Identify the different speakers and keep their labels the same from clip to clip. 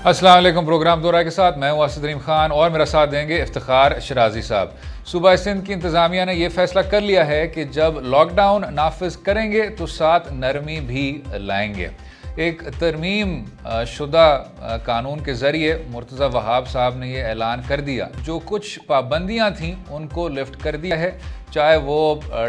Speaker 1: अस्सलाम वालेकुम। प्रोग्राम दोहरा के साथ मैं हूं असद रहीम खान और मेरा साथ देंगे इफ्तिखार शराजी साहब। सूबा सिंध की इंतज़ामिया ने यह फैसला कर लिया है कि जब लॉकडाउन नाफिज करेंगे तो साथ नरमी भी लाएंगे। एक तरमीम शुदा कानून के ज़रिए मुर्तज़ा वहाब साहब ने यह ऐलान कर दिया, जो कुछ पाबंदियाँ थीं उनको लिफ्ट कर दिया है, चाहे वो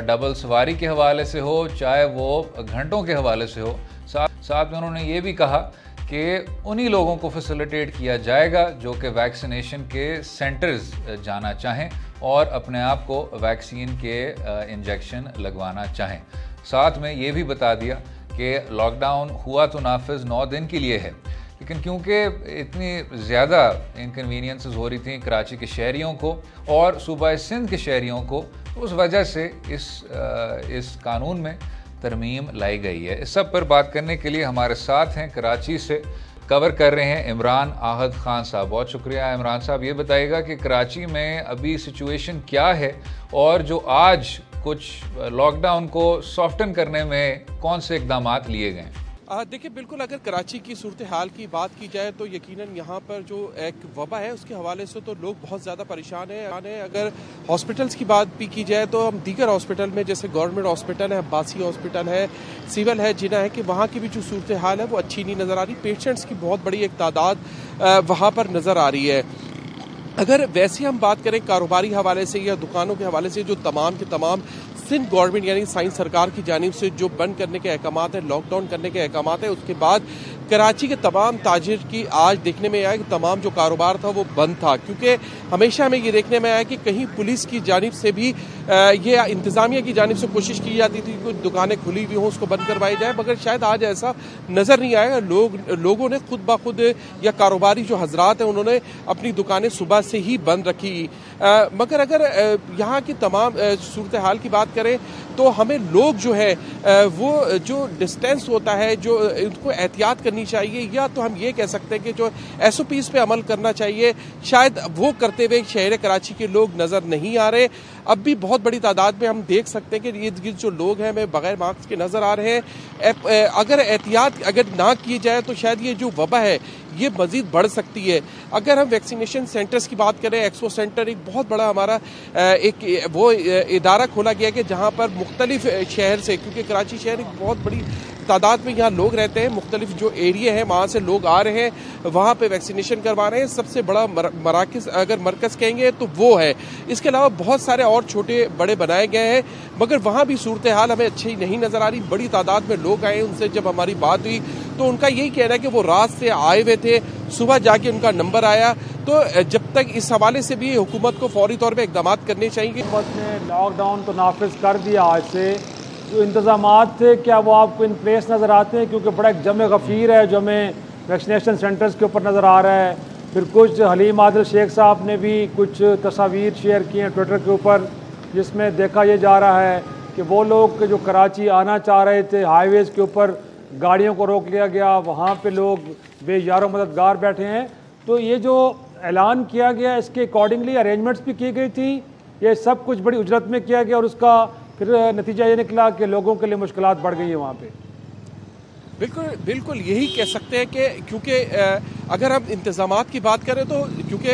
Speaker 1: डबल सवारी के हवाले से हो, चाहे वो घंटों के हवाले से हो। साथ में उन्होंने ये भी कहा कि उन्हीं लोगों को फैसिलिटेट किया जाएगा जो कि वैक्सीनेशन के सेंटर्स जाना चाहें और अपने आप को वैक्सीन के इंजेक्शन लगवाना चाहें। साथ में ये भी बता दिया कि लॉकडाउन हुआ तो नाफिज 9 दिन के लिए है, लेकिन क्योंकि इतनी ज़्यादा इनकन्वीनियंसेस हो रही थी कराची के शहरियों को और सूबा सिंध के शहरियों को, तो उस वजह से इस कानून में तरमीम लाई गई है। इस सब पर बात करने के लिए हमारे साथ हैं, कराची से कवर कर रहे हैं इमरान आहद खान साहब। बहुत शुक्रिया इमरान साहब। ये बताइएगा कि कराची में अभी सिचुएशन क्या है और जो आज कुछ लॉकडाउन को सॉफ्टन करने में कौन से इकदाम लिए गए?
Speaker 2: देखिए, बिल्कुल अगर कराची की सूरत हाल की बात की जाए तो यकीनन यहाँ पर जो एक वबा है उसके हवाले से तो लोग बहुत ज़्यादा परेशान हैं। अगर हॉस्पिटल्स की बात भी की जाए तो हम दीगर हॉस्पिटल में, जैसे गवर्नमेंट हॉस्पिटल है, अब्बासी हॉस्पिटल है, सिविल है, जिना है, कि वहाँ की भी जो सूरत हाल है वो अच्छी नहीं नज़र आ रही। पेशेंट्स की बहुत बड़ी एक तादाद वहाँ पर नज़र आ रही है। अगर वैसे हम बात करें कारोबारी हवाले से या दुकानों के हवाले से, जो तमाम के तमाम सिंध गवर्नमेंट यानी साइंस सरकार की जानिब से जो बंद करने के अहकाम है, लॉकडाउन करने के अहकाम है, उसके बाद कराची के तमाम ताजिर की आज देखने में आया कि तमाम जो कारोबार था वो बंद था। क्योंकि हमेशा हमें ये देखने में आया कि कहीं पुलिस की जानिब से भी ये इंतज़ामिया की जानिब से कोशिश की जाती थी कि दुकानें खुली हुई हों उसको बंद करवाई जाए, मगर शायद आज ऐसा नज़र नहीं आया। लोगों ने खुद ब खुद या कारोबारी जो हजरात हैं उन्होंने अपनी दुकानें सुबह से ही बंद रखी। मगर अगर यहाँ की तमाम सूरत हाल की बात करें तो हमें लोग जो है वो जो डिस्टेंस होता है जो उनको एहतियात करनी चाहिए, या तो हम ये कह सकते हैं कि जो SOPs पे अमल करना चाहिए, शायद वो करते हुए शहर कराची के लोग नज़र नहीं आ रहे। अब भी बहुत बड़ी तादाद में हम देख सकते हैं कि इर्द गिर्द जो लोग हैं वे बगैर मास्क के नज़र आ रहे हैं। अगर एहतियात ना की जाए तो शायद ये जो वबा है ये मजीद बढ़ सकती है। अगर हम वैक्सीनेशन सेंटर्स की बात करें, एक्सपो सेंटर एक बहुत बड़ा हमारा एक वो इदारा खोला गया कि जहाँ पर मुख्तलिफ शहर से, क्योंकि कराची शहर एक बहुत बड़ी तादाद में यहाँ लोग रहते हैं, मुख्तलिफ जो एरिया है वहाँ से लोग आ रहे हैं, वहाँ पे वैक्सीनेशन करवा रहे हैं। सबसे बड़ा मराकज़ अगर मरकज़ कहेंगे तो वो है। इसके अलावा बहुत सारे और छोटे बड़े बनाए गए हैं, मगर वहाँ भी सूरत हाल हमें अच्छी नहीं नज़र आ रही। बड़ी तादाद में लोग आए, उनसे जब हमारी बात हुई तो उनका यही कहना है कि वो रात से आए हुए थे, सुबह जाके उनका नंबर आया। तो जब तक इस हवाले से भी हुकूमत को फौरी तौर पर इकदाम करने चाहिए।
Speaker 3: हुकूमत ने लॉकडाउन तो नाफिज कर दिया आज से, जो इंतज़ाम थे क्या वो आपको इन प्लेस नज़र आते हैं? क्योंकि बड़ा एक जमे गफ़ीर है जो हमें वैक्सीनेशन सेंटर्स के ऊपर नज़र आ रहा है। फिर कुछ हलीम आदिल शेख साहब ने भी कुछ तस्वीर शेयर की हैं ट्विटर के ऊपर, जिसमें देखा यह जा रहा है कि वो लोग जो कराची आना चाह रहे थे, हाईवेज़ के ऊपर गाड़ियों को रोक लिया गया, वहाँ पे लोग बेयारो मददगार बैठे हैं। तो ये जो ऐलान किया गया इसके अकॉर्डिंगली अरेंजमेंट्स भी की गई थी, ये सब कुछ बड़ी उजरत में किया गया और उसका फिर नतीजा ये निकला कि लोगों के लिए मुश्किलात बढ़ गई है वहाँ पे।
Speaker 2: बिल्कुल यही कह सकते हैं कि क्योंकि अगर हम इंतज़ामात की बात करें तो क्योंकि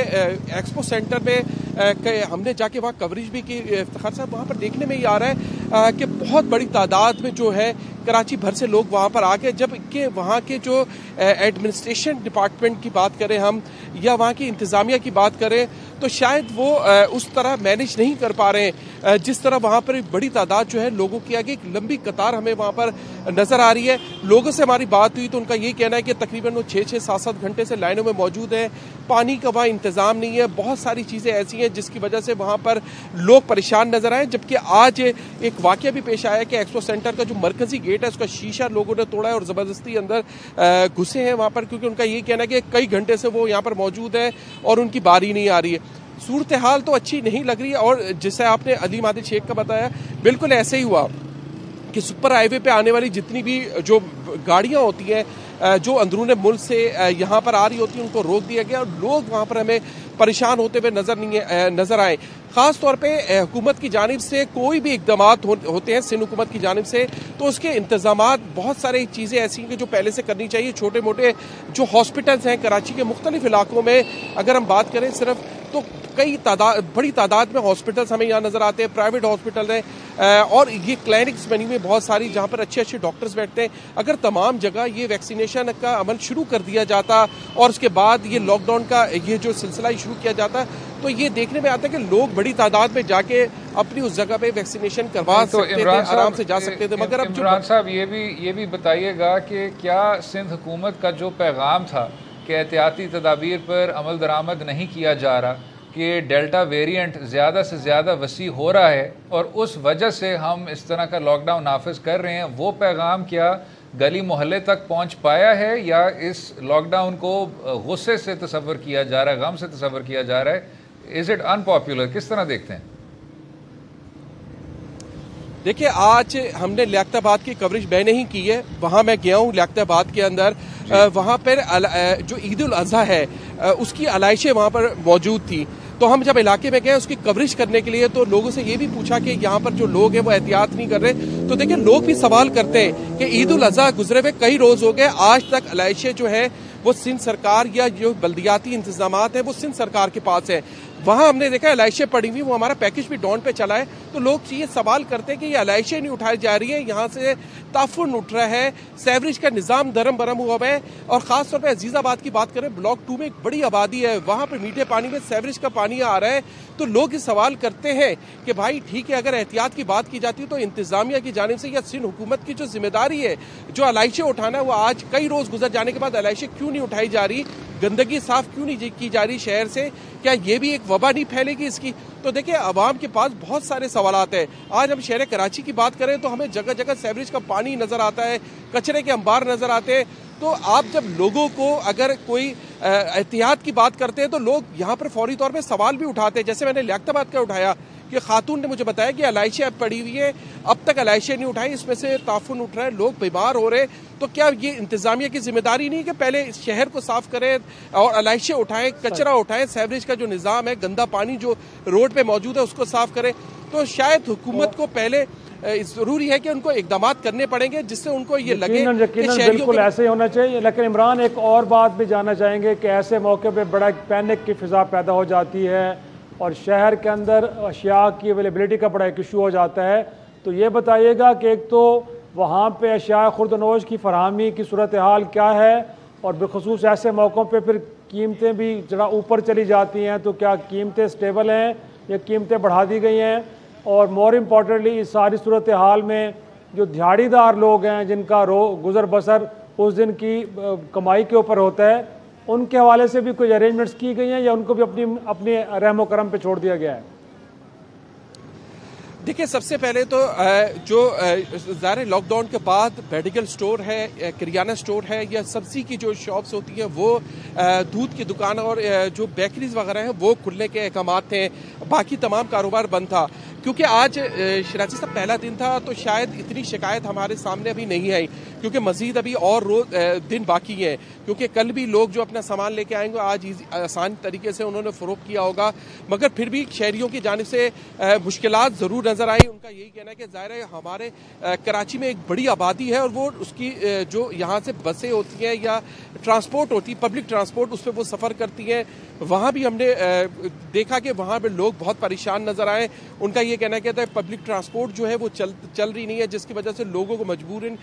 Speaker 2: एक्सपो सेंटर में हमने जाके वहाँ कवरेज भी की, इफ्तिखार साहब, वहाँ पर देखने में ये आ रहा है कि बहुत बड़ी तादाद में जो है कराची भर से लोग वहाँ पर आके, जबकि वहाँ के जो एडमिनिस्ट्रेशन डिपार्टमेंट की बात करें हम या वहाँ की इंतज़ामिया की बात करें तो शायद वो उस तरह मैनेज नहीं कर पा रहे हैं जिस तरह वहाँ पर बड़ी तादाद जो है लोगों की आगे एक लंबी कतार हमें वहाँ पर नज़र आ रही है। लोगों से हमारी बात हुई तो उनका ये कहना है कि तकरीबन वो 6-6, 7-7 घंटे से लाइनों में मौजूद हैं। पानी का वहाँ इंतज़ाम नहीं है, बहुत सारी चीज़ें ऐसी हैं जिसकी वजह से वहाँ पर लोग परेशान नज़र आए। जबकि आज एक वाक़या भी पेश आया कि एक्सपो सेंटर का जो मरकज़ी गेट है उसका शीशा लोगों ने तोड़ा है और ज़बरदस्ती अंदर घुसे हैं वहाँ पर, क्योंकि उनका ये कहना है कि कई घंटे से वो यहाँ पर मौजूद है और उनकी बारी नहीं आ रही है। सूरत हाल तो अच्छी नहीं लग रही है। और जिसे आपने अली आदिल शेख का बताया, बिल्कुल ऐसे ही हुआ कि सुपर हाईवे पे आने वाली जितनी भी जो गाड़ियां होती हैं जो अंदरूने मुल्क से यहाँ पर आ रही होती है उनको रोक दिया गया और लोग वहाँ पर हमें परेशान होते हुए नजर आए। खास तौर पे हुकूमत की जानिब से कोई भी इकदाम होते हैं सिंध हुकूमत की जानिब से, तो उसके इंतजामात बहुत सारी चीज़ें ऐसी हैं कि जो पहले से करनी चाहिए। छोटे मोटे जो हॉस्पिटल्स हैं कराची के मुख्तलिफ इलाकों में, अगर हम बात करें सिर्फ, तो बड़ी तादाद में हॉस्पिटल्स हमें यहाँ नजर आते हैं, प्राइवेट हॉस्पिटल हैं और ये क्लिनिक्स बनी हुई बहुत सारी जहाँ पर अच्छे अच्छे डॉक्टर्स बैठते हैं। अगर तमाम जगह ये वैक्सीनेशन का अमल शुरू कर दिया जाता और उसके बाद ये लॉकडाउन का ये जो सिलसिला शुरू किया जाता, तो ये देखने में आता है कि लोग बड़ी तादाद में जाके अपनी उस जगह पे वैक्सीनेशन करवा सकते थे, आराम से जा सकते थे। मगर अब
Speaker 1: इमरान साहब ये भी बताइएगा कि क्या सिंध हुकूमत का जो पैगाम था कि एहतियाती तदाबीर पर अमल दरामद नहीं किया जा रहा, कि डेल्टा वेरिएंट ज़्यादा से ज़्यादा वसी हो रहा है और उस वजह से हम इस तरह का लॉकडाउन नाफिज कर रहे हैं, वो पैगाम क्या गली मोहल्ले तक पहुंच पाया है या इस लॉकडाउन को गुस्से से तस्वर किया जा रहा है, गम से तस्वर किया जा रहा है? Is it unpopular? किस तरह देखते हैं?
Speaker 2: देखिए, आज हमने लियाकताबाद की कवरेज मैंने ही की है, वहां मैं गया हूं लियाकताबाद के अंदर। वहां पर जो ईद उल अजहा है उसकी आलाइशें वहां पर मौजूद थी, तो हम जब इलाके में गए उसकी कवरेज करने के लिए, तो लोगों से ये भी पूछा कि यहाँ पर जो लोग हैं वो एहतियात नहीं कर रहे। तो देखिए, लोग भी सवाल करते हैं कि ईद उल अजहा गुजरे हुए कई रोज हो गए, आज तक आलाइशें जो है वो सिंध सरकार या जो बल्दियाती इंतजामात है वो सिंध सरकार के पास है। वहां हमने देखा आलाइशें पड़ी हुई, वो हमारा पैकेज भी डाउन पे चला है। तो लोग ये सवाल करते हैं कि ये आलाइशें नहीं उठाई जा रही है, यहाँ से ताफुन उठ रहा है, सेवरेज का निजाम दरम बरम हुआ है। और खास तौर पे अजीजाबाद की बात करें, ब्लॉक 2 में एक बड़ी आबादी है, वहां पर मीठे पानी में सेवरेज का पानी आ रहा है। तो लोग ये सवाल करते हैं कि भाई ठीक है, अगर एहतियात की बात की जाती है तो इंतजामिया की जानिब से या सिंध हुकूमत की जो जिम्मेदारी है जो आलाइशें उठाना है, वो आज कई रोज गुजर जाने के बाद आलाइशें क्यों नहीं उठाई जा रही, गंदगी साफ क्यों नहीं की जा रही शहर से, क्या ये भी एक वबा नहीं फैलेगी इसकी? तो देखिए, अवाम के पास बहुत सारे सवालात हैं। आज हम शहर कराची की बात करें तो हमें जगह जगह सेवरेज का पानी नजर आता है, कचरे के अंबार नजर आते हैं। तो आप जब लोगों को अगर कोई एहतियात की बात करते हैं तो लोग यहाँ पर फौरी तौर पे सवाल भी उठाते हैं। जैसे मैंने लियाकताबाद का उठाया कि खातून ने मुझे बताया कि आलाइशें अब पड़ी हुई है, अब तक आलाइशें नहीं उठाई, इसमें से ताफुन उठ रहा है, लोग बीमार हो रहे। तो क्या ये इंतजामिया की जिम्मेदारी नहीं कि पहले इस शहर को साफ करें और आलाइशें उठाएं, कचरा उठाएं, सेवरेज का जो निज़ाम है, गंदा पानी जो रोड पे मौजूद है उसको साफ करें? तो शायद हुकूमत को पहले जरूरी है कि उनको इकदाम करने पड़ेंगे जिससे उनको ये लगे कि
Speaker 3: बिल्कुल ऐसे ही होना चाहिए। लेकिन इमरान, एक और बात भी जानना चाहेंगे कि ऐसे मौके पे बड़ा पैनिक की फिजा पैदा हो जाती है और शहर के अंदर अशिया की अवेलेबिलिटी का बड़ा एक इशू हो जाता है। तो ये बताइएगा कि एक तो वहाँ पे अशिया खुर्दनोश की फरहमी की सूरत हाल क्या है, और बिलखसूस ऐसे मौक़ों पे फिर कीमतें भी जरा ऊपर चली जाती हैं, तो क्या कीमतें स्टेबल हैं या कीमतें बढ़ा दी गई हैं? और मोर इम्पॉर्टेंटली इस सारी सूरत हाल में जो दिहाड़ीदार लोग हैं जिनका गुज़र बसर उस दिन की कमाई के ऊपर होता है, उनके हवाले से भी कुछ अरेंजमेंट्स की गई हैं या उनको भी अपनी रहमो करम पे छोड़ दिया गया है?
Speaker 2: देखिए, सबसे पहले तो जो ज़ाहिर लॉकडाउन के बाद मेडिकल स्टोर है, किरियाना स्टोर है या सब्जी की जो शॉप्स होती हैं वो, दूध की दुकान और जो बेकरीज वगैरह हैं वो खुलने के अहकाम थे। बाकी तमाम कारोबार बंद था क्योंकि आज शराजी साहब पहला दिन था, तो शायद इतनी शिकायत हमारे सामने अभी नहीं आई क्योंकि मजीद अभी और दिन बाकी है। क्योंकि कल भी लोग जो अपना सामान लेके आएंगे आज आसान तरीके से उन्होंने फरोख्त किया होगा, मगर फिर भी शहरियों की जानिब से मुश्किलात ज़रूर नज़र आई। उनका यही कहना है कि ज़ाहिर है हमारे कराची में एक बड़ी आबादी है और वो उसकी जो यहाँ से बसें होती हैं या ट्रांसपोर्ट होती है, पब्लिक ट्रांसपोर्ट, उस पर वो सफ़र करती हैं। वहाँ भी हमने देखा कि वहाँ पर लोग बहुत परेशान नज़र आए। उनका ये कहना है पब्लिक ट्रांसपोर्ट जो है वो चल रही नहीं है, जिसकी वजह से लोगों को मजबूरन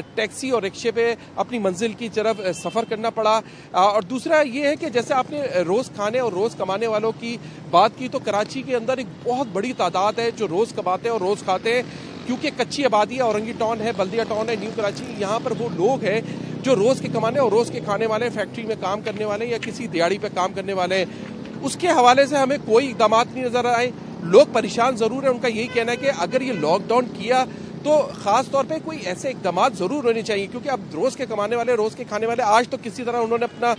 Speaker 2: टैक्सी और रिक्शे पे अपनी मंजिल की तरफ सफ़र करना पड़ा। और दूसरा ये है कि जैसे आपने रोज़ खाने और रोज़ कमाने वालों की बात की, तो कराची के अंदर एक बहुत बड़ी तादाद है जो रोज़ कमाते हैं और रोज़ खाते हैं, क्योंकि कच्ची आबादी है, औरंगी टाउन है, बल्दिया टाउन है, न्यू कराची। यहाँ पर वो लोग हैं जो रोज़ के कमाने और रोज़ के खाने वाले, फैक्ट्री में काम करने वाले या किसी दिहाड़ी पे काम करने वाले हैं। उसके हवाले से हमें कोई इकदाम नहीं नज़र आए। लोग परेशान ज़रूर है। उनका यही कहना है कि अगर ये लॉकडाउन किया तो ख़ास तौर पे कोई ऐसे इकदाम ज़रूर होने चाहिए, क्योंकि अब रोज़ के कमाने वाले, रोज़ के खाने वाले, आज तो किसी तरह उन्होंने अपना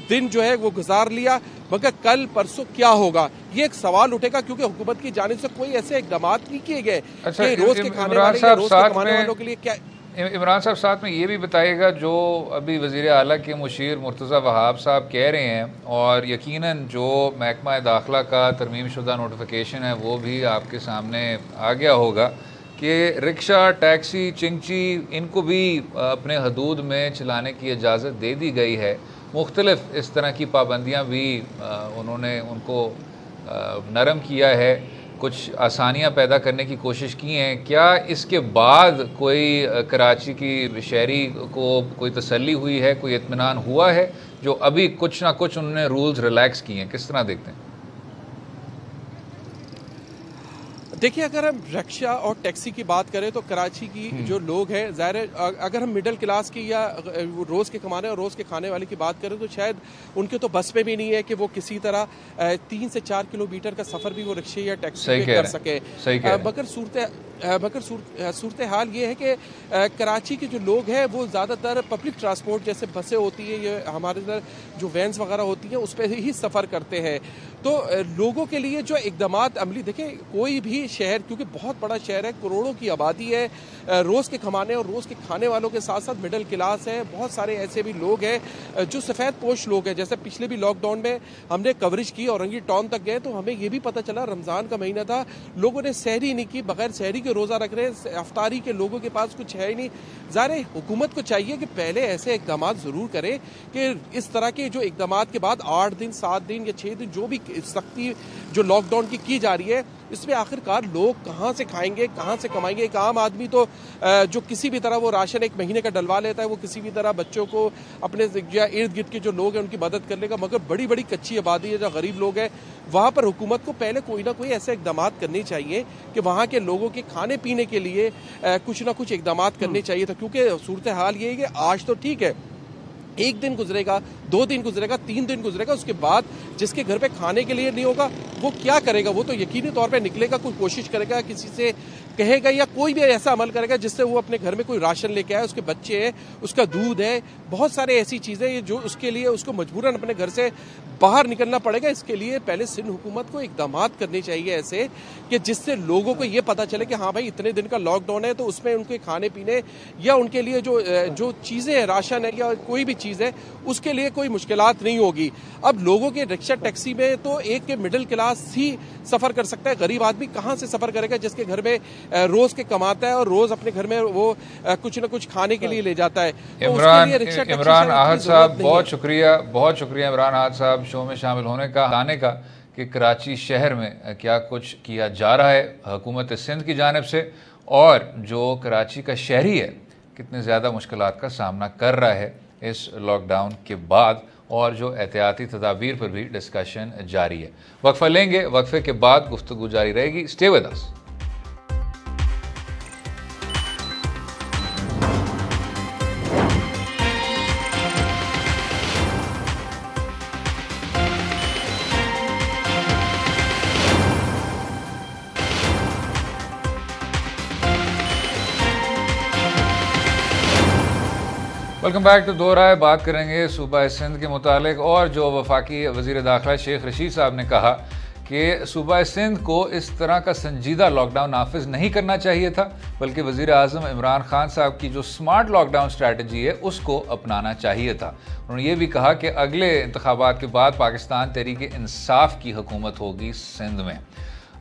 Speaker 2: दिन जो है वो गुजार लिया, मगर कल परसों क्या होगा ये एक सवाल उठेगा, क्योंकि हुकूमत की जानिब से कोई ऐसे इकदाम नहीं किए गए कि रोज़ के खाने वाले या रोज़ के कमाने वालों के लिए क्या।
Speaker 1: इमरान साहब साथ में ये भी बताइएगा, जो अभी वज़ीर आला के मुशीर मुर्तज़ा वहाब साहब कह रहे हैं, और यकीनन जो महकमा दाखिला का तरमीम शुदा नोटिफिकेशन है वो भी आपके सामने आ गया होगा कि रिक्शा, टैक्सी, चिंची, इनको भी अपने हदूद में चलाने की इजाज़त दे दी गई है। मुख्तलिफ इस तरह की पाबंदियाँ भी उन्होंने उनको नरम किया है, कुछ आसानियाँ पैदा करने की कोशिश की हैं। क्या इसके बाद कोई कराची की शहरी को कोई तसल्ली हुई है, कोई इत्मीनान हुआ है, जो अभी कुछ ना कुछ उन्होंने रूल्स रिलैक्स किए हैं? किस तरह देखते हैं?
Speaker 2: देखिए, अगर हम रिक्शा और टैक्सी की बात करें तो कराची की जो लोग हैं, ज़ाहिर है अगर हम मिडिल क्लास की या रोज़ के कमाने और रोज़ के खाने वाले की बात करें तो शायद उनके तो बस में भी नहीं है कि वो किसी तरह 3 से 4 किलोमीटर का सफ़र भी वो रिक्शे या टैक्सी में कर सके। मगर सूरत हाल ये है कि कराची के जो लोग हैं वो ज़्यादातर पब्लिक ट्रांसपोर्ट जैसे बसें होती हैं, ये हमारे इधर जो वैन्स वगैरह होती हैं उस पर ही सफ़र करते हैं। तो लोगों के लिए जो इक़दामात अमली, देखें कोई भी शहर, क्योंकि बहुत बड़ा शहर है, करोड़ों की आबादी है, रोज़ के कमाने और रोज़ के खाने वालों के साथ साथ मिडिल क्लास है, बहुत सारे ऐसे भी लोग हैं जो सफ़ेद पोश लोग हैं। जैसे पिछले भी लॉकडाउन में हमने कवरेज की, औरंगी टाउन तक गए तो हमें ये भी पता चला रमज़ान का महीना था, लोगों ने सहरी नहीं की, बगैर सहरी के रोज़ा रख रहे हैं, अफ्तारी के लोगों के पास कुछ है ही नहीं। ज़ाहिर हुकूमत को चाहिए कि पहले ऐसे इक़दाम ज़रूर करें कि इस तरह के जो इक़दाम के बाद 8 दिन, 7 दिन या 6 दिन जो भी सख्ती जो लॉकडाउन की जा रही है, इसमें आखिरकार लोग कहाँ से खाएंगे, कहाँ से कमाएंगे? एक आम आदमी तो जो किसी भी तरह वो राशन 1 महीने का डलवा लेता है, वो किसी भी तरह बच्चों को अपने या इर्द गिर्द के जो लोग हैं उनकी मदद कर लेगा। मगर बड़ी बड़ी कच्ची आबादी है, जो गरीब लोग हैं, वहाँ पर हुकूमत को पहले कोई ना कोई ऐसे इक़दाम करने चाहिए कि वहाँ के लोगों के खाने पीने के लिए कुछ ना कुछ इक़दाम करने चाहिए था। क्योंकि सूरत हाल ये है कि आज तो ठीक है, 1 दिन गुजरेगा, 2 दिन गुजरेगा, 3 दिन गुजरेगा, उसके बाद जिसके घर पे खाने के लिए नहीं होगा वो क्या करेगा? वो तो यकीनी तौर पे निकलेगा, कोई कोशिश करेगा, किसी से कहेगा या कोई भी ऐसा अमल करेगा जिससे वो अपने घर में कोई राशन लेके आए, उसके बच्चे हैं, उसका दूध है, बहुत सारे ऐसी चीज़ें जो उसके लिए उसको मजबूरन अपने घर से बाहर निकलना पड़ेगा। इसके लिए पहले सिंध हुकूमत को इक़दाम करने चाहिए ऐसे कि जिससे लोगों को ये पता चले कि हाँ भाई इतने दिन का लॉकडाउन है, तो उसमें उनके खाने पीने या उनके लिए जो चीज़ें हैं, राशन है या कोई भी चीज़ है, उसके लिए कोई मुश्किलात नहीं होगी। अब लोगों के रिक्शा टैक्सी में तो एक के मिडिल क्लास ही सफ़र कर सकता है, गरीब आदमी कहाँ से सफ़र करेगा जिसके घर में रोज़ के कमाता है और रोज़ अपने घर में वो कुछ न कुछ खाने के लिए ले जाता है।
Speaker 1: इमरान आहद साहब, बहुत शुक्रिया इमरान आहद साहब शो में शामिल होने का, आने का, कि कराची शहर में क्या कुछ किया जा रहा है हुकूमत सिंध की जानिब से, और जो कराची का शहरी है कितने ज़्यादा मुश्किलात का सामना कर रहा है इस लॉकडाउन के बाद, और जो एहतियाती तदाबीर पर भी डिस्कशन जारी है। वक्फा लेंगे, वक्फे के बाद गुफ्तगू जारी रहेगी। Stay with us. Welcome back to Do Raay. बात करेंगे सूबा सिंध के मुतालिक, और जो वफाकी वज़ीर दाखिला शेख रशीद साहब ने कहा कि सूबा सिंध को इस तरह का संजीदा लॉकडाउन नाफिज नहीं करना चाहिए था, बल्कि वज़ीर आज़म इमरान खान साहब की जो स्मार्ट लॉकडाउन स्ट्रैटेजी है उसको अपनाना चाहिए था। उन्होंने ये भी कहा कि अगले इंतखाबात के बाद पाकिस्तान तहरीक इंसाफ की हुकूमत होगी सिंध में।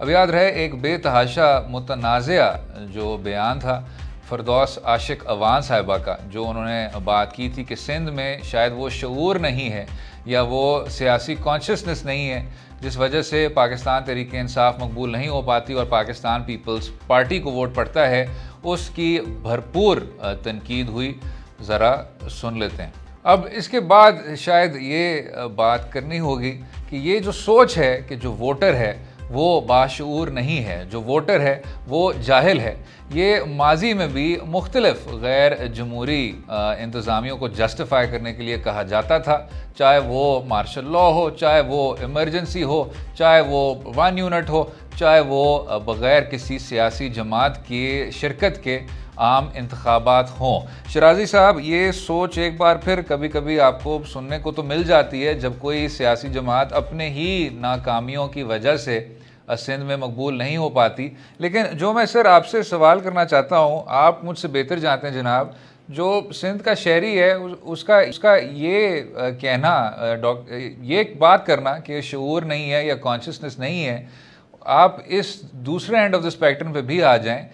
Speaker 1: अब याद रहे एक बेतहाशा मुतनाज़ा जो बयान था फरदौस आशिक अवान साहिबा का, जो उन्होंने बात की थी कि सिंध में शायद वो शऊर नहीं है या वो सियासी कॉन्शियसनेस नहीं है जिस वजह से पाकिस्तान तहरीक इंसाफ मकबूल नहीं हो पाती और पाकिस्तान पीपल्स पार्टी को वोट पड़ता है, उसकी भरपूर तनकीद हुई। ज़रा सुन लेते हैं। अब इसके बाद शायद ये बात करनी होगी कि ये जो सोच है कि जो वोटर है वो बाशऊर नहीं है, जो वोटर है वो जाहिल है, ये माजी में भी मुख्तलिफ गैर जमहूरी इंतज़ामियों को जस्टिफाई करने के लिए कहा जाता था, चाहे वो मार्शल लॉ हो, चाहे वो इमरजेंसी हो, चाहे वो 1 यूनिट हो, चाहे वो बग़ैर किसी सियासी जमात की शिरकत के आम इंतखाबात हों। शराजी साहब, ये सोच एक बार फिर कभी कभी आपको सुनने को तो मिल जाती है जब कोई सियासी जमात अपने ही नाकामियों की वजह से सिंध में मकबूल नहीं हो पाती। लेकिन जो मैं सर आपसे सवाल करना चाहता हूँ, आप मुझसे बेहतर जानते हैं जनाब, जो सिंध का शहरी है उसका ये कहना, ये बात करना कि शऊर नहीं है या कॉन्शियसनेस नहीं है, आप इस दूसरे एंड ऑफ द स्पेक्ट्रम पे भी आ जाएं,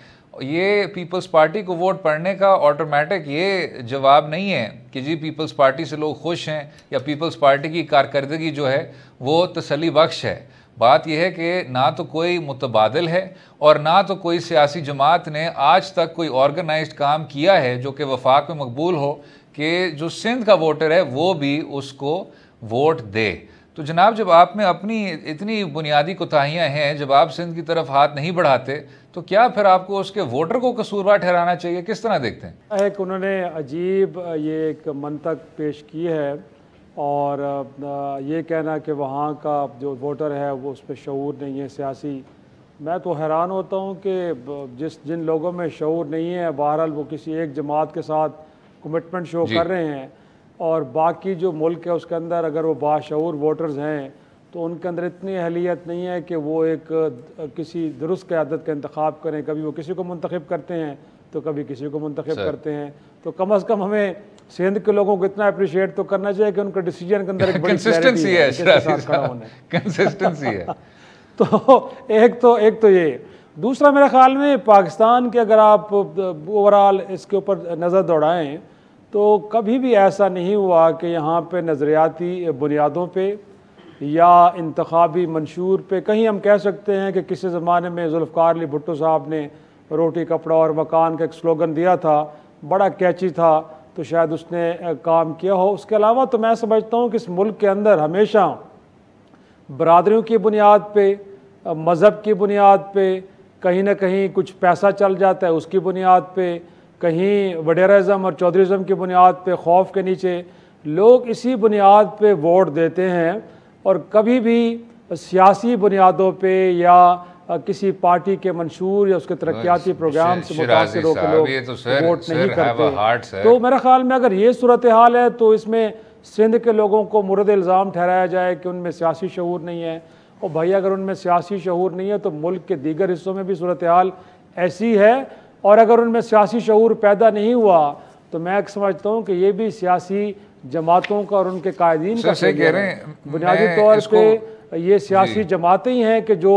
Speaker 1: ये पीपल्स पार्टी को वोट पड़ने का ऑटोमेटिक ये जवाब नहीं है कि जी पीपल्स पार्टी से लोग खुश हैं या पीपल्स पार्टी की कारकर्दगी जो है वो तसल्ली बख्श है। बात यह है कि ना तो कोई मुतबादिल है और ना तो कोई सियासी जमात ने आज तक कोई ऑर्गेनाइज्ड काम किया है जो कि वफाक में मकबूल हो कि जो सिंध का वोटर है वो भी उसको वोट दे। तो जनाब, जब आप में अपनी इतनी बुनियादी कोताहियाँ हैं, जब आप सिंध की तरफ हाथ नहीं बढ़ाते, तो क्या फिर आपको उसके वोटर को कसूरवार ठहराना चाहिए? किस तरह देखते हैं?
Speaker 3: एक उन्होंने अजीब ये एक मंतक पेश की है और ये कहना कि वहाँ का जो वोटर है वो उस पर शऊर नहीं है सियासी। मैं तो हैरान होता हूँ कि जिन लोगों में शऊर नहीं है, बहरहाल वो किसी एक जमात के साथ कमिटमेंट शो कर रहे हैं, और बाकी जो मुल्क है उसके अंदर अगर वो बाशऊर वोटर्स हैं तो उनके अंदर इतनी अहलियत नहीं है कि वो एक किसी दुरुस्त क़यादत का इंतखाब करें। कभी वो किसी को मुंतखब करते हैं तो कभी किसी को मुंतखब करते हैं। तो कम अज़ कम हमें सिंध के लोगों को इतना अप्रिशिएट तो करना चाहिए कि उनके डिसीजन के अंदर एक बड़ी
Speaker 1: कंसिस्टेंसी है, कंसिस्टेंसी है।
Speaker 3: तो एक तो ये। दूसरा, मेरे ख्याल में पाकिस्तान के अगर आप ओवरऑल इसके ऊपर नज़र दौड़ाएं तो कभी भी ऐसा नहीं हुआ कि यहाँ पे नज़रियाती बुनियादों पे या इंतखाबी मंशूर पे कहीं हम कह सकते हैं कि किसी ज़माने में जुल्फ़िकार अली भुट्टो साहब ने रोटी कपड़ा और मकान का एक स्लोगन दिया था, बड़ा कैची था, तो शायद उसने काम किया हो। उसके अलावा तो मैं समझता हूँ कि इस मुल्क के अंदर हमेशा बरादरियों की बुनियाद पे, मज़हब की बुनियाद पे, कहीं ना कहीं कुछ पैसा चल जाता है उसकी बुनियाद पे, कहीं वडेरिज़म और चौधरीज़म की बुनियाद पे, खौफ के नीचे लोग इसी बुनियाद पे वोट देते हैं, और कभी भी सियासी बुनियादों पे या किसी पार्टी के मंशूर या उसके तरक्याती प्रोग्राम से मुतासिर होकर लोग वोट नहीं करते। तो मेरे ख्याल में अगर ये सूरत हाल है तो इसमें सिंध के लोगों को मुर्द इल्ज़ाम ठहराया जाए कि उनमें सियासी शऊर नहीं है। और भाई अगर उनमें सियासी शऊर नहीं है तो मुल्क के दीगर हिस्सों में भी सूरत हाल ऐसी है, और अगर उनमें सियासी शऊर पैदा नहीं हुआ तो मैं समझता हूँ कि ये भी सियासी जमातों का और उनके कायदीन का कह रहे हैं। बुनियादी तौर पे ये सियासी जमातें ही हैं कि जो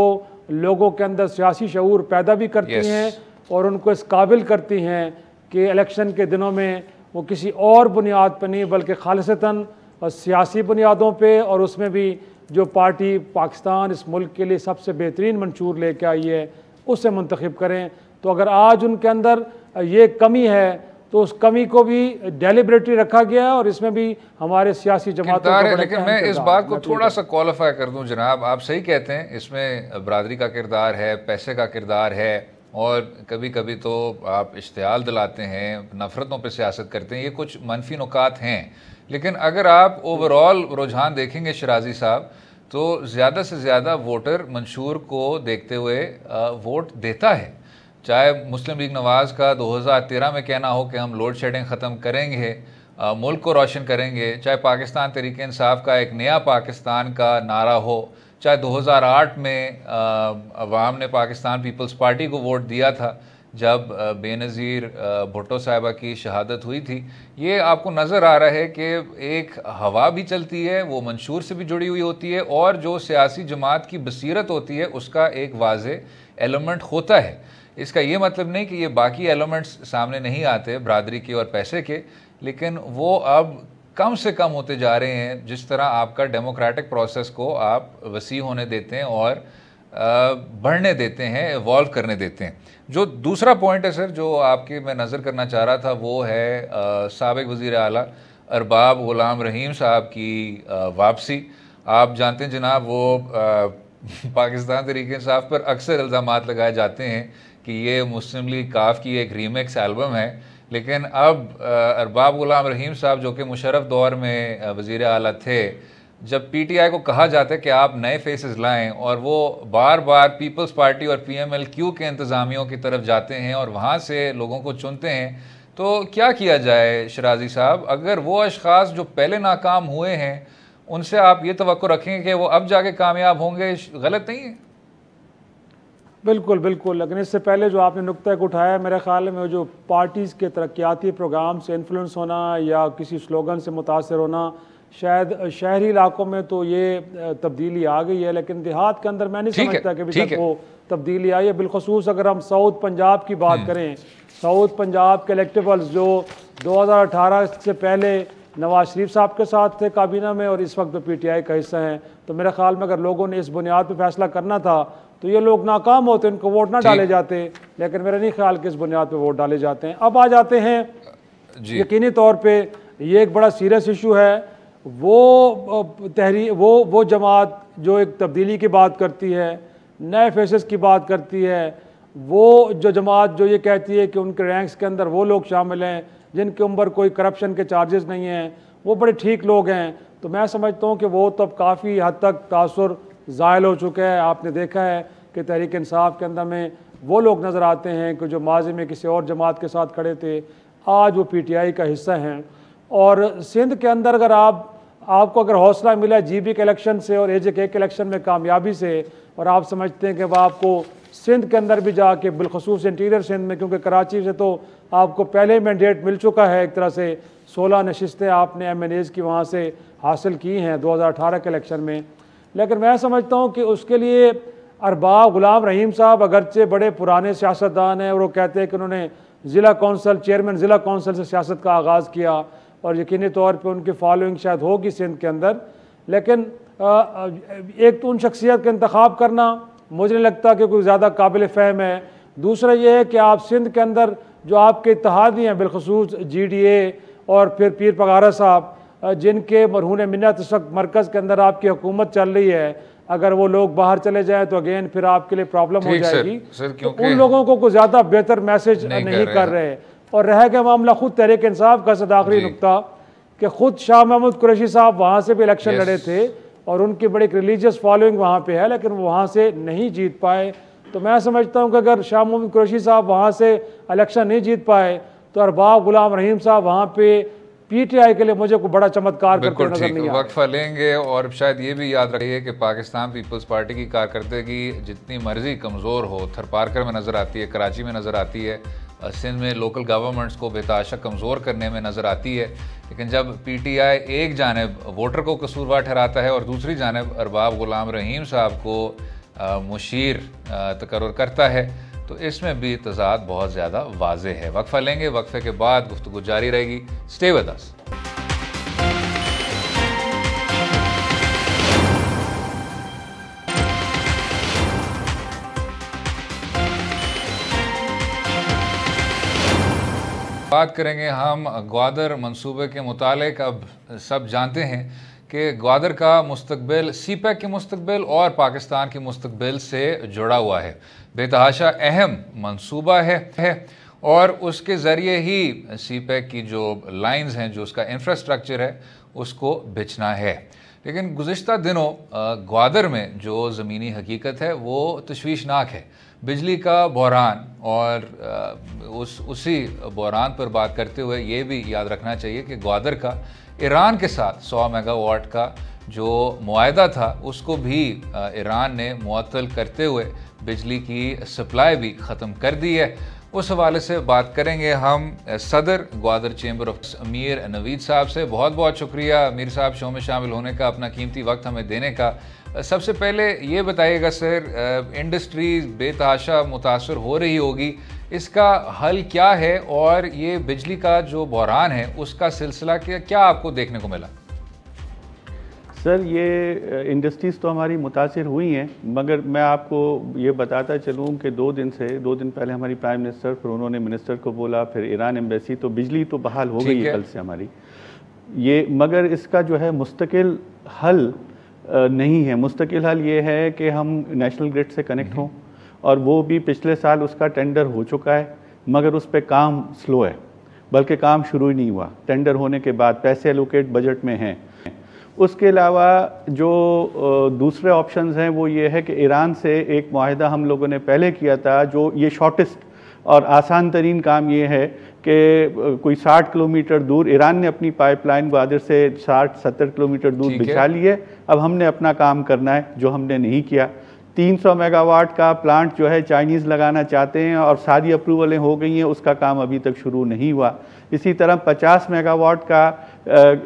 Speaker 3: लोगों के अंदर सियासी शऊर पैदा भी करती हैं और उनको इस काबिल करती हैं कि इलेक्शन के दिनों में वो किसी और बुनियाद पर नहीं बल्कि खालिसतन सियासी बुनियादों पे, और उसमें भी जो पार्टी पाकिस्तान इस मुल्क के लिए सबसे बेहतरीन मंशूर लेके आई है उससे मुंतखब करें। तो अगर आज उनके अंदर ये कमी है तो उस कमी को भी डेलिबरेटली रखा गया है, और इसमें भी हमारे सियासी जमातों का।
Speaker 1: लेकिन मैं इस बात को थोड़ा सा क्वालिफाई कर दूं जनाब, आप सही कहते हैं, इसमें बरादरी का किरदार है, पैसे का किरदार है, और कभी कभी तो आप इश्तियाल दिलाते हैं, नफ़रतों पर सियासत करते हैं, ये कुछ मनफी नुकात हैं। लेकिन अगर आप ओवरऑल रुझान देखेंगे शराजी साहब, तो ज़्यादा से ज़्यादा वोटर मंशूर को देखते हुए वोट देता है। चाहे मुस्लिम लीग नवाज़ का 2013 में कहना हो कि हम लोड शेडिंग ख़त्म करेंगे, मुल्क को रोशन करेंगे, चाहे पाकिस्तान तहरीक इंसाफ का एक नया पाकिस्तान का नारा हो, चाहे 2008 में अवाम ने पाकिस्तान पीपल्स पार्टी को वोट दिया था जब बेनज़ीर भुट्टो साहिबा की शहादत हुई थी। ये आपको नज़र आ रहा है कि एक हवा भी चलती है, वो मंशूर से भी जुड़ी हुई होती है, और जो सियासी जमात की बसीरत होती है उसका एक वाज़े एलिमेंट होता है। इसका ये मतलब नहीं कि ये बाकी एलिमेंट्स सामने नहीं आते बरादरी के और पैसे के, लेकिन वो अब कम से कम होते जा रहे हैं जिस तरह आपका डेमोक्रेटिक प्रोसेस को आप वसी होने देते हैं और बढ़ने देते हैं, एवॉल्व करने देते हैं। जो दूसरा पॉइंट है सर जो आपके मैं नज़र करना चाह रहा था वो है साबिक वज़ीर आला अरबाब गुलाम रहीम साहब की वापसी। आप जानते हैं जनाब, वो पाकिस्तान तहरीक इंसाफ पर अक्सर इल्ज़ामात लगाए जाते हैं कि ये मुस्लिम लीग काफ की एक रीमिक्स एल्बम है, लेकिन अब अरबाब गुलाम रहीम साहब जो कि मुशर्रफ दौर में वज़ीर आला थे, जब पीटीआई को कहा जाता है कि आप नए फेसेस लाएं और वो बार बार पीपल्स पार्टी और पीएमएलक्यू के इंतज़ामियों की तरफ जाते हैं और वहाँ से लोगों को चुनते हैं, तो क्या किया जाए शराजी साहब? अगर वो अशख़ास जो पहले नाकाम हुए हैं उनसे आप ये तवक्को रखेंगे कि वो अब जाके कामयाब होंगे, गलत नहीं है?
Speaker 3: बिल्कुल बिल्कुल, लेकिन इससे पहले जो आपने नुक्ता को उठाया, मेरे ख्याल में जो पार्टीज़ के तरक्याती प्रोग्राम से इन्फ्लुएंस होना या किसी स्लोगन से मुतासर होना, शायद शहरी इलाकों में तो ये तब्दीली आ गई है, लेकिन देहात के अंदर मैं नहीं समझता कि अभी तक वो तब्दीली आई है। बिलखसूस अगर हम साउथ पंजाब की बात करें, साउथ पंजाब के इलेक्टेबल्स जो 2018 से पहले नवाज शरीफ साहब के साथ थे काबीना में और इस वक्त PTI का हिस्सा हैं, तो मेरे ख्याल में अगर लोगों ने इस बुनियाद पर फैसला करना था तो ये लोग नाकाम होते, इनको वोट ना डाले जाते, लेकिन मेरा नहीं ख्याल कि इस बुनियाद पर वोट डाले जाते हैं। अब आ जाते हैं यकीनी तौर पे ये एक बड़ा सीरियस इशू है, वो जमात जो एक तब्दीली की बात करती है, नए फेसेस की बात करती है, वो जो जमात जो ये कहती है कि उनके रैंक्स के अंदर वो लोग शामिल हैं जिनके ऊपर कोई करप्शन के चार्जेस नहीं हैं, वो बड़े ठीक लोग हैं, तो मैं समझता हूँ कि वो तो अब काफ़ी हद तक तासुर ज़ायल हो चुका है। आपने देखा है कि तहरीक इंसाफ के अंदर में वो लोग नज़र आते हैं कि जो माजी में किसी और जमात के साथ खड़े थे, आज वो PTI का हिस्सा हैं। और सिंध के अंदर अगर आपको अगर हौसला मिला GB के इलेक्शन से और AJK के इलेक्शन में कामयाबी से, और आप समझते हैं कि वह आपको सिंध के अंदर भी जाके बिलखसूस इंटीरियर सिंध में, क्योंकि कराची से तो आपको पहले मैंडेट मिल चुका है, एक तरह से 16 नशिस्तें आपने MNAs की वहाँ से हासिल की हैं 2018 के इलेक्शन में, लेकिन मैं समझता हूँ कि उसके लिए अरबाब गुलाम रहीम साहब अगरचे बड़े पुराने सियासतदान हैं और वो कहते हैं कि उन्होंने ज़िला कौंसल चेयरमैन ज़िला कौंसल से सियासत का आगाज़ किया और यकीनी तौर पे उनकी फॉलोइंग शायद होगी सिंध के अंदर, लेकिन एक तो उन शख्सियत का इंतखाब करना मुझे नहीं लगता कि कोई ज़्यादा काबिल फ़हम है। दूसरा ये है कि आप सिंध के अंदर जो आपके इत्तेहादी हैं बिलखसूस GDA और फिर पीर पगारा साहब, जिनके मरहून मिन्नत इस वक्त मरकज़ के अंदर आपकी हुकूमत चल रही है, अगर वो लोग बाहर चले जाएं तो अगेन फिर आपके लिए प्रॉब्लम हो जाएगी। तो उन लोगों को कुछ ज़्यादा बेहतर मैसेज नहीं कर रहे। और रह गया मामला खुद तहरीक इंसाफ का, सदाखरी नुकता कि खुद शाह महमूद कुरैशी साहब वहाँ से भी इलेक्शन लड़े थे और उनकी बड़ी रिलीजियस फॉलोइंग वहाँ पे है, लेकिन वो वहाँ से नहीं जीत पाए। तो मैं समझता हूँ कि अगर शाह महमूद कुरैशी साहब वहाँ से इलेक्शन नहीं जीत पाए तो अरबाब गुलाम रहीम साहब वहाँ पे PTI के लिए मुझे को बड़ा चमत्कार करते नजर नहीं आ रहा।
Speaker 1: वक्फा लेंगे और शायद ये भी याद रखिए कि पाकिस्तान पीपल्स पार्टी की कारकर्दगी जितनी मर्जी कमज़ोर हो, थरपारकर में नज़र आती है, कराची में नज़र आती है, सिंध में लोकल गवर्नमेंट्स को बेताशा कमज़ोर करने में नज़र आती है, लेकिन जब PTI एक जानिब वोटर को कसूरवार ठहराता है और दूसरी जानिब अरबाब गुलाम रहीम साहब को मुशीर तकर्रुर करता है, तो इसमें भी तज़ाद बहुत ज़्यादा वाज़ेह है। वक्फा लेंगे, वक्फे के बाद गुफ्तगू जारी रहेगी। स्टे विद अस। बात करेंगे हम ग्वादर मंसूबे के मुतालिक। अब सब जानते हैं कि ग्वादर का मुस्तकबिल CPEC के मुस्तकबिल और पाकिस्तान के मुस्तकबिल से जुड़ा हुआ है। बेतहाशा अहम मंसूबा है और उसके ज़रिए ही CPEC की जो लाइंस हैं, जो उसका इंफ्रास्ट्रक्चर है, उसको बिछना है। लेकिन गुज़िश्ता दिनों ग्वादर में जो ज़मीनी हकीकत है वो तशवीशनाक है। बिजली का बहरान, और उसी बहरान पर बात करते हुए ये भी याद रखना चाहिए कि ग्वादर का ईरान के साथ 100 मेगावाट का जो मुआहदा था उसको भी ईरान ने मुअत्तल करते हुए बिजली की सप्लाई भी ख़त्म कर दी है। उस हवाले से बात करेंगे हम सदर ग्वादर चेंबर ऑफ अमीर नवीद साहब से। बहुत बहुत शुक्रिया अमीर साहब शो में शामिल होने का, अपना कीमती वक्त हमें देने का। सबसे पहले ये बताइएगा सर, इंडस्ट्री बेतहाशा मुतासर हो रही होगी, इसका हल क्या है और ये बिजली का जो बहरान है उसका सिलसिला क्या आपको देखने को मिला?
Speaker 4: सर, ये इंडस्ट्रीज़ तो हमारी मुतासिर हुई हैं, मगर मैं आपको ये बताता चलूँ कि 2 दिन पहले हमारी प्राइम मिनिस्टर, फिर उन्होंने मिनिस्टर को बोला, फिर ईरान एम्बेसी, तो बिजली तो बहाल हो गई है कल से हमारी ये। मगर इसका जो है मुस्तकिल हल नहीं है। मुस्तकिल हल ये है कि हम नेशनल ग्रिड से कनेक्ट हों, और वो भी पिछले साल उसका टेंडर हो चुका है, मगर उस पर काम स्लो है, बल्कि काम शुरू ही नहीं हुआ। टेंडर होने के बाद पैसे एलोकेट बजट में हैं। उसके अलावा जो दूसरे ऑप्शंस हैं वो ये है कि ईरान से एक मुआहदा हम लोगों ने पहले किया था, जो ये शॉर्टेस्ट और आसान तरीन काम ये है कि कोई 60 किलोमीटर दूर ईरान ने अपनी पाइपलाइन ग्वादर से 60-70 किलोमीटर दूर बिछा ली है। अब हमने अपना काम करना है, जो हमने नहीं किया। 300 मेगावाट का प्लांट जो है चाइनीज़ लगाना चाहते हैं और सारी अप्रूवलें हो गई हैं, उसका काम अभी तक शुरू नहीं हुआ। इसी तरह 50 मेगावाट का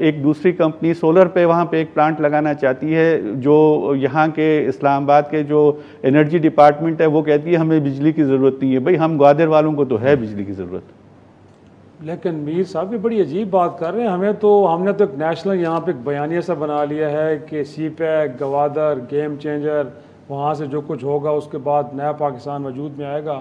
Speaker 4: एक दूसरी कंपनी सोलर पे वहाँ पे एक प्लांट लगाना चाहती है, जो यहाँ के इस्लामाबाद के जो एनर्जी डिपार्टमेंट है वो कहती है हमें बिजली की ज़रूरत नहीं है। भाई हम ग्वादर वालों को तो है बिजली की ज़रूरत।
Speaker 3: लेकिन मीर साहब भी बड़ी अजीब बात कर रहे हैं। हमने तो एक नेशनल यहाँ पे एक बयानिया सा बना लिया है कि CPEC, गवादर, गेम चेंजर, वहाँ से जो कुछ होगा उसके बाद नया पाकिस्तान वजूद में आएगा।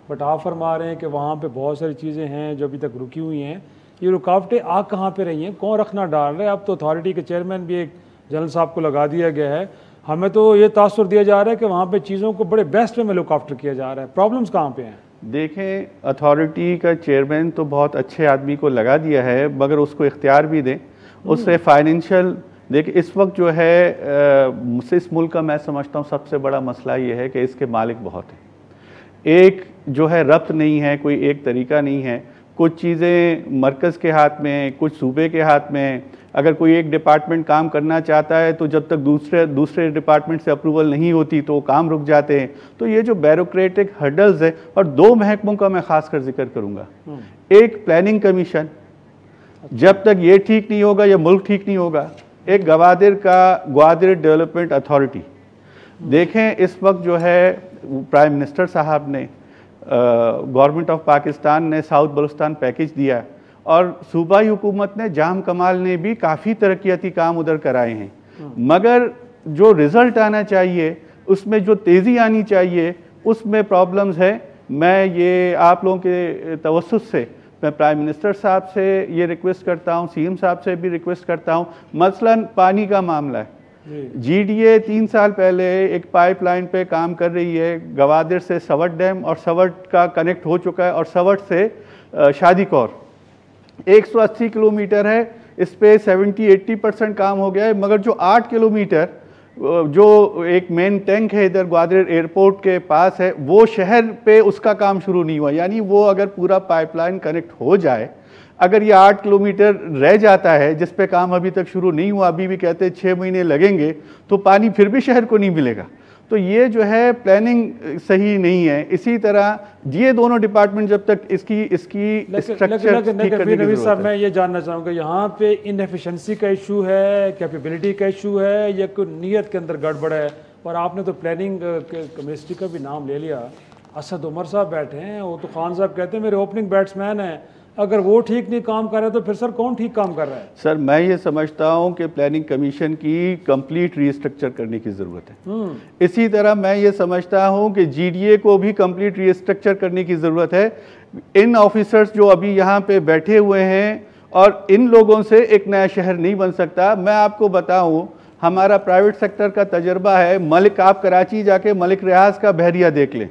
Speaker 3: बट आप फरमा रहे हैं कि वहाँ पे बहुत सारी चीज़ें हैं जो अभी तक रुकी हुई हैं। ये रुकावटें आ कहाँ पे रही हैं, कौन रखना डाल रहा है? अब तो अथॉरिटी के चेयरमैन भी एक जनरल साहब को लगा दिया गया है। हमें तो ये तासुर दिया जा रहा है कि वहाँ पे चीज़ों को बड़े बेस्ट वे में लुक आफ्टर किया जा रहा है। प्रॉब्लम्स कहाँ पे हैं?
Speaker 4: देखें, अथॉरिटी का चेयरमैन तो बहुत अच्छे आदमी को लगा दिया है, मगर उसको इख्तियार भी दें, उससे फाइनेंशियल। देखिए इस वक्त जो है इस मुल्क का मैं समझता हूँ सबसे बड़ा मसला ये है कि इसके मालिक बहुत हैं। एक जो है रब्त नहीं है, कोई एक तरीका नहीं है। कुछ चीज़ें मरकज़ के हाथ में, कुछ सूबे के हाथ में। अगर कोई एक डिपार्टमेंट काम करना चाहता है तो जब तक दूसरे डिपार्टमेंट से अप्रूवल नहीं होती तो काम रुक जाते हैं। तो ये जो ब्यूरोक्रेटिक हर्डल्स है, और 2 महकमों का मैं खासकर जिक्र करूँगा। एक प्लानिंग कमीशन, जब तक ये ठीक नहीं होगा या मुल्क ठीक नहीं होगा। एक ग्वादर डेवलपमेंट अथॉरिटी। देखें इस वक्त जो है प्राइम मिनिस्टर साहब ने, गवर्नमेंट ऑफ पाकिस्तान ने साउथ बलूचिस्तान पैकेज दिया और सूबाई हुकूमत ने, जाम कमाल ने भी काफ़ी तरक्याती काम उधर कराए हैं। मगर जो रिज़ल्ट आना चाहिए, उसमें जो तेज़ी आनी चाहिए, उसमें प्रॉब्लम्स है। मैं ये आप लोगों के तवस्सुस से मैं प्राइम मिनिस्टर साहब से ये रिक्वेस्ट करता हूँ, CM साहब से भी रिक्वेस्ट करता हूँ। मसलन पानी का मामला है। GDA 3 साल पहले एक पाइपलाइन पे काम कर रही है, गवादर से सवट डैम, और सवट का कनेक्ट हो चुका है, और सवट से शादीकौर 180 किलोमीटर है। इस पे 70-80% काम हो गया है। मगर जो 8 किलोमीटर जो एक मेन टैंक है इधर ग्वादर एयरपोर्ट के पास है, वो शहर पे उसका काम शुरू नहीं हुआ। यानी वो अगर पूरा पाइपलाइन कनेक्ट हो जाए, अगर ये 8 किलोमीटर रह जाता है जिस पे काम अभी तक शुरू नहीं हुआ, अभी भी कहते हैं 6 महीने लगेंगे, तो पानी फिर भी शहर को नहीं मिलेगा। तो ये जो है प्लानिंग सही नहीं है। इसी तरह ये दोनों डिपार्टमेंट जब तक इसकी
Speaker 3: नवीद साहब, मैं ये जानना चाहूँगा, यहाँ पे इनएफिशिएंसी का इशू है, कैपेबिलिटी का इशू है, या कोई नीयत के अंदर गड़बड़ है? और आपने तो प्लानिंग मिनिस्ट्री का भी नाम ले लिया। असद उमर साहब बैठे हैं, वो तो खान साहब कहते हैं मेरे ओपनिंग बैट्समैन हैं। अगर वो ठीक नहीं काम कर रहे तो फिर सर कौन ठीक काम कर रहा है?
Speaker 4: सर मैं ये समझता हूँ कि प्लानिंग कमीशन की कंप्लीट रीस्ट्रक्चर करने की ज़रूरत है। इसी तरह मैं ये समझता हूँ कि GDA को भी कंप्लीट रीस्ट्रक्चर करने की ज़रूरत है। इन ऑफिसर्स जो अभी यहाँ पे बैठे हुए हैं, और इन लोगों से एक नया शहर नहीं बन सकता। मैं आपको बताऊँ, हमारा प्राइवेट सेक्टर का तजर्बा है। मलिक, आप कराची जाके मलिक रियाज का बहरिया देख लें,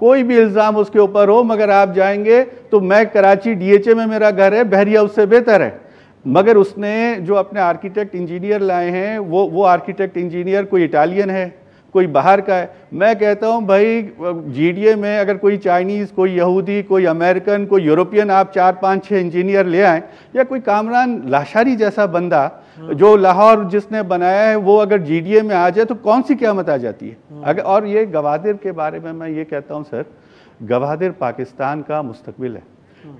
Speaker 4: कोई भी इल्ज़ाम उसके ऊपर हो, मगर आप जाएंगे तो मैं कराची DHA में मेरा घर है, बहरिया उससे बेहतर है। मगर उसने जो अपने आर्किटेक्ट इंजीनियर लाए हैं, वो आर्किटेक्ट इंजीनियर कोई इटालियन है, कोई बाहर का है। मैं कहता हूँ भाई GDA में अगर कोई चाइनीज़, कोई यहूदी, कोई अमेरिकन, कोई यूरोपियन आप 4-5-6 इंजीनियर ले आएँ, या कोई कामरान लाशारी जैसा बंदा जो लाहौर जिसने बनाया है वो अगर GDA में आ जाए तो कौन सी क़यामत आ जाती है? अगर, और ये गवादर के बारे में मैं ये कहता हूँ सर, गवादर पाकिस्तान का मुस्तकबिल है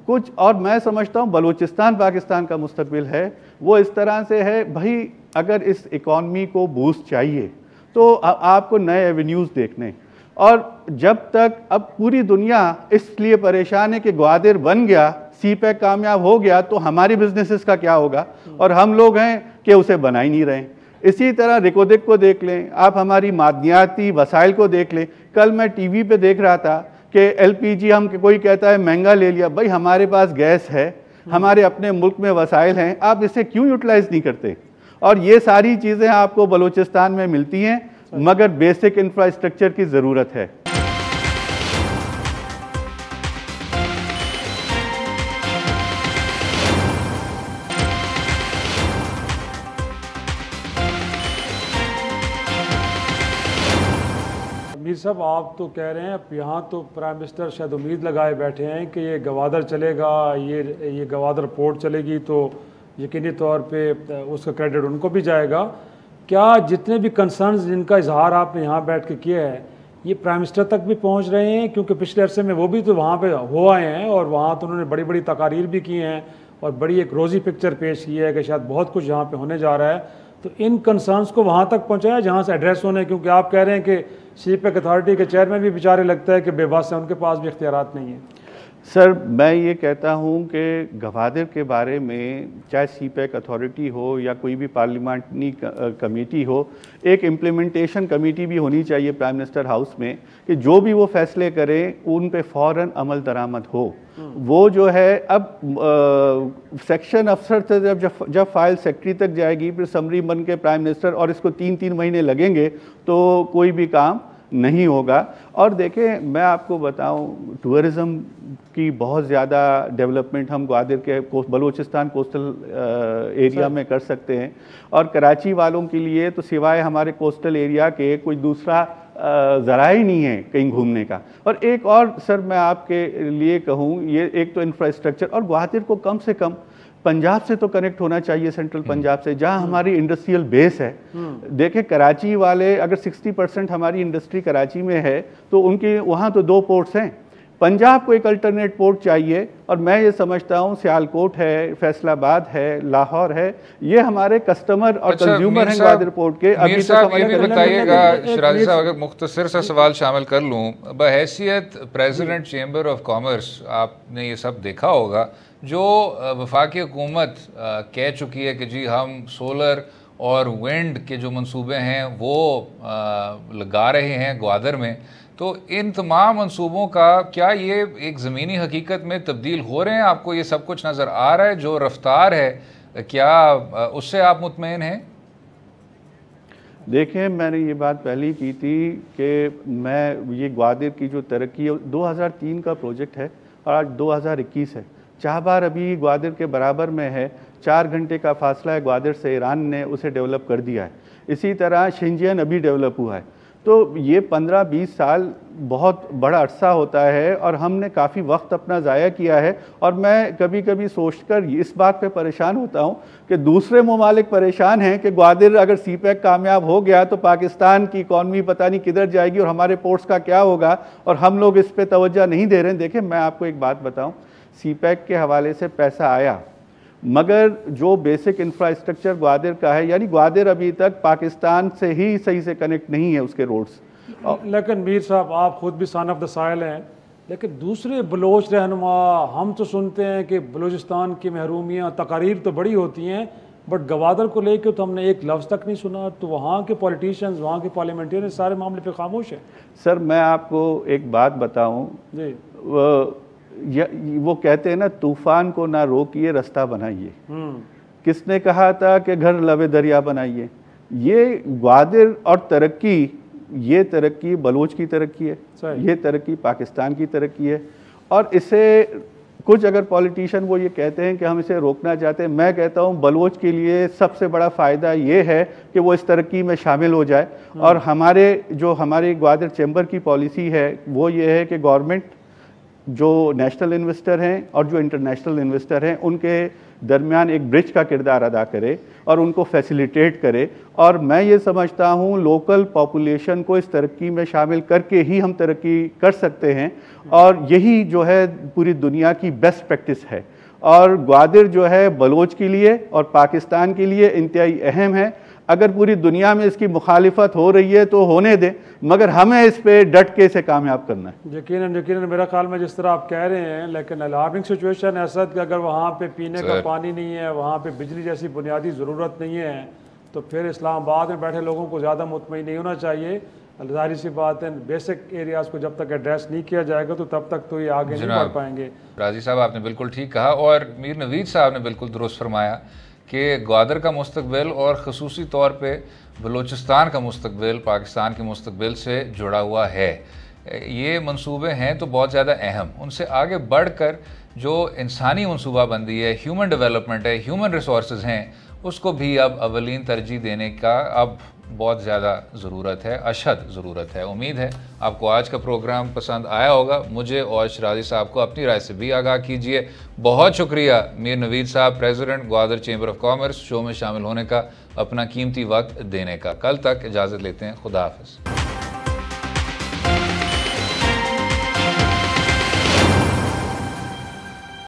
Speaker 4: कुछ, और मैं समझता हूँ बलूचिस्तान पाकिस्तान का मुस्तकबिल है। वो इस तरह से है भाई, अगर इस इकॉनमी को बूस्ट चाहिए तो आपको नए एवेन्यूज़ देखने। और जब तक, अब पूरी दुनिया इसलिए परेशान है कि ग्वादर बन गया, CPEC कामयाब हो गया, तो हमारी बिजनेसेस का क्या होगा? और हम लोग हैं कि उसे बना ही नहीं रहे। इसी तरह रिकोदिक को देख लें, आप हमारी मादनियाती वसाइल को देख लें। कल मैं TV पे देख रहा था कि LPG हम कोई कहता है महंगा ले लिया। भाई हमारे पास गैस है, हमारे अपने मुल्क में वसाइल हैं, आप इसे क्यों यूटिलाइज नहीं करते? और ये सारी चीज़ें आपको बलूचिस्तान में मिलती हैं, मगर बेसिक इंफ्रास्ट्रक्चर की ज़रूरत है।
Speaker 3: मीर साहब, आप तो कह रहे हैं, अब यहाँ तो प्राइम मिनिस्टर शायद उम्मीद लगाए बैठे हैं कि ये गवादर चलेगा, ये गवादर पोर्ट चलेगी तो यकीनी तौर पे उसका क्रेडिट उनको भी जाएगा। क्या जितने भी कंसर्न्स जिनका इजहार आपने यहाँ बैठ के किया है ये प्राइम मिनिस्टर तक भी पहुँच रहे हैं? क्योंकि पिछले अरसे में वो भी तो वहाँ पे हो आए हैं और वहाँ तो उन्होंने बड़ी बड़ी तकारीर भी की हैं और बड़ी एक रोज़ी पिक्चर पेश की है कि शायद बहुत कुछ यहाँ पे होने जा रहा है। तो इन कंसर्न्स को वहाँ तक पहुँचाया जहाँ से एड्रेस होने, क्योंकि आप कह रहे हैं कि सीपैक अथॉरिटी के चेयरमैन भी बेचारे लगता है कि बेबस हैं, उनके पास भी इख्तियारात नहीं है।
Speaker 4: सर मैं ये कहता हूँ कि गवादर के बारे में चाहे सीपैक अथॉरिटी हो या कोई भी पार्लियामेंट्री कमेटी हो, एक इम्प्लीमेंटेशन कमेटी भी होनी चाहिए प्राइम मिनिस्टर हाउस में कि जो भी वो फैसले करें उन पे फ़ौरन अमल दरामद हो। वो जो है अब सेक्शन अफसर से जब फाइल सेक्रेटरी तक जाएगी, फिर समरी बन के प्राइम मिनिस्टर, और इसको 3-3 महीने लगेंगे तो कोई भी काम नहीं होगा। और देखें मैं आपको बताऊं, टूरिज़्म की बहुत ज़्यादा डेवलपमेंट हम ग्वादर के बलूचिस्तान कोस्टल एरिया में कर सकते हैं, और कराची वालों के लिए तो सिवाय हमारे कोस्टल एरिया के कोई दूसरा ज़रा ही नहीं है कहीं घूमने का। और एक और सर मैं आपके लिए कहूँ, ये एक तो इंफ्रास्ट्रक्चर, और ग्वादर को कम से कम पंजाब से तो कनेक्ट होना चाहिए, सेंट्रल पंजाब से, जहां हमारी इंडस्ट्रियल बेस है। देखें कराची वाले अगर 60% हमारी इंडस्ट्री कराची में है तो उनके वहां तो 2 पोर्ट्स हैं। पंजाब को एक अल्टरनेट पोर्ट चाहिए, और मैं ये समझता हूँ सियालकोट है, फैसलाबाद है, लाहौर है, ये हमारे कस्टमर और कंज्यूमर हैं ग्वादर पोर्ट के।
Speaker 1: अभी तो ये भी बताइएगा शिराजी साहब, अगर मुख्तसर सा सवाल शामिल कर लूँ, बहैसियत प्रेसिडेंट चेंबर ऑफ कॉमर्स, आपने ये सब देखा होगा जो वफाकी हुकूमत कह चुकी है कि जी हम सोलर और विंड के जो मंसूबे हैं वो लगा रहे हैं ग्वादर में, तो इन तमाम मंसूबों का क्या ये एक ज़मीनी हकीकत में तब्दील हो रहे हैं? आपको ये सब कुछ नज़र आ रहा है? जो रफ्तार है क्या उससे आप मुतमईन हैं?
Speaker 4: देखें मैंने ये बात पहले ही की थी कि मैं ये ग्वादर की जो तरक्की 2003 का प्रोजेक्ट है और आज 2021 है। चाहबार अभी ग्वादर के बराबर में है, 4 घंटे का फासला है ग्वादर से, ईरान ने उसे डेवलप कर दिया है। इसी तरह शिंजियन अभी डेवलप हुआ है। तो ये 15-20 साल बहुत बड़ा अरसा होता है और हमने काफ़ी वक्त अपना ज़ाया किया है। और मैं कभी कभी सोचकर इस बात पे परेशान होता हूँ कि दूसरे ममालिक परेशान हैं कि ग्वादर अगर सीपैक कामयाब हो गया तो पाकिस्तान की इकॉनमी पता नहीं किधर जाएगी और हमारे पोर्ट्स का क्या होगा, और हम लोग इस पर तवज्जो नहीं दे रहे हैं। देखें मैं आपको एक बात बताऊँ, सीपैक के हवाले से पैसा आया, मगर जो बेसिक इंफ्रास्ट्रक्चर ग्वादर का है, यानी ग्वादर अभी तक पाकिस्तान से ही सही से कनेक्ट नहीं है उसके रोड्स।
Speaker 3: लेकिन मीर साहब आप खुद भी सन ऑफ द साइल हैं, लेकिन दूसरे बलोच रहनुमा हम तो सुनते हैं कि बलूचिस्तान की महरूमियाँ तकारीर तो बड़ी होती हैं, बट गवादर को लेकर तो हमने एक लफ्ज़ तक नहीं सुना। तो वहाँ के पॉलिटिशियंस, वहाँ के पार्लियामेंटेरियन सारे मामले पे खामोश हैं।
Speaker 4: सर मैं आपको एक बात बताऊँ जी, वो कहते हैं ना, तूफान को ना रोकिए रास्ता बनाइए। किसने कहा था कि घर लबे दरिया बनाइए? ये ग्वादर और तरक्की, ये तरक्की बलोच की तरक्की है, ये तरक्की पाकिस्तान की तरक्की है। और इसे कुछ अगर पॉलिटिशियन वो ये कहते हैं कि हम इसे रोकना चाहते हैं, मैं कहता हूँ बलोच के लिए सबसे बड़ा फ़ायदा ये है कि वो इस तरक्की में शामिल हो जाए। और हमारी ग्वादर चैम्बर की पॉलिसी है वो ये है कि गवर्नमेंट जो नेशनल इन्वेस्टर हैं और जो इंटरनेशनल इन्वेस्टर हैं उनके दरमियान एक ब्रिज का किरदार अदा करे और उनको फैसिलिटेट करे। और मैं ये समझता हूँ लोकल पॉपुलेशन को इस तरक्की में शामिल करके ही हम तरक्की कर सकते हैं, और यही जो है पूरी दुनिया की बेस्ट प्रैक्टिस है। और ग्वादर जो है बलोच के लिए और पाकिस्तान के लिए इंतहाई अहम है। अगर पूरी दुनिया में इसकी मुखालिफत हो रही है तो होने दें, मगर हमें इस पे डट के इसे कामयाब करना है।
Speaker 3: यकीनन मेरा ख्याल में जिस तरह आप कह रहे हैं, लेकिन अलार्मिंग सिचुएशन ऐसा कि अगर वहाँ पे पीने का पानी नहीं है, वहाँ पे बिजली जैसी बुनियादी ज़रूरत नहीं है, तो फिर इस्लामाबाद में बैठे लोगों को ज़्यादा मुतमईन नहीं होना चाहिए। जाहिर सी बात है, बेसिक एरियाज़ को जब तक एड्रेस नहीं किया जाएगा तो तब तक तो ये आगे नहीं बढ़ पाएंगे।
Speaker 1: राजी साहब आपने बिल्कुल ठीक कहा, और मीर नवीद साहब ने बिल्कुल दुरुस्त फरमाया कि ग्वादर का मुस्तकबिल और ख़ुसूसी तौर पे बलूचिस्तान का मुस्तकबिल पाकिस्तान के मुस्तकबिल से जुड़ा हुआ है। ये मंसूबे हैं तो बहुत ज़्यादा अहम, उनसे आगे बढ़कर जो इंसानी मनसूबाबंदी है, ह्यूमन डेवलपमेंट है, ह्यूमन रिसोर्सेज हैं, उसको भी अब अवलीन तरजीह देने का अब बहुत ज़्यादा ज़रूरत है, अशद ज़रूरत है। उम्मीद है आपको आज का प्रोग्राम पसंद आया होगा। मुझे और शराजी साहब को अपनी राय से भी आगाह कीजिए। बहुत शुक्रिया मीर नवीद साहब, president Gwadar chamber of commerce, show में शामिल होने का, अपना कीमती वक्त देने का। कल तक इजाज़त लेते हैं। खुदा हाफ़िज़।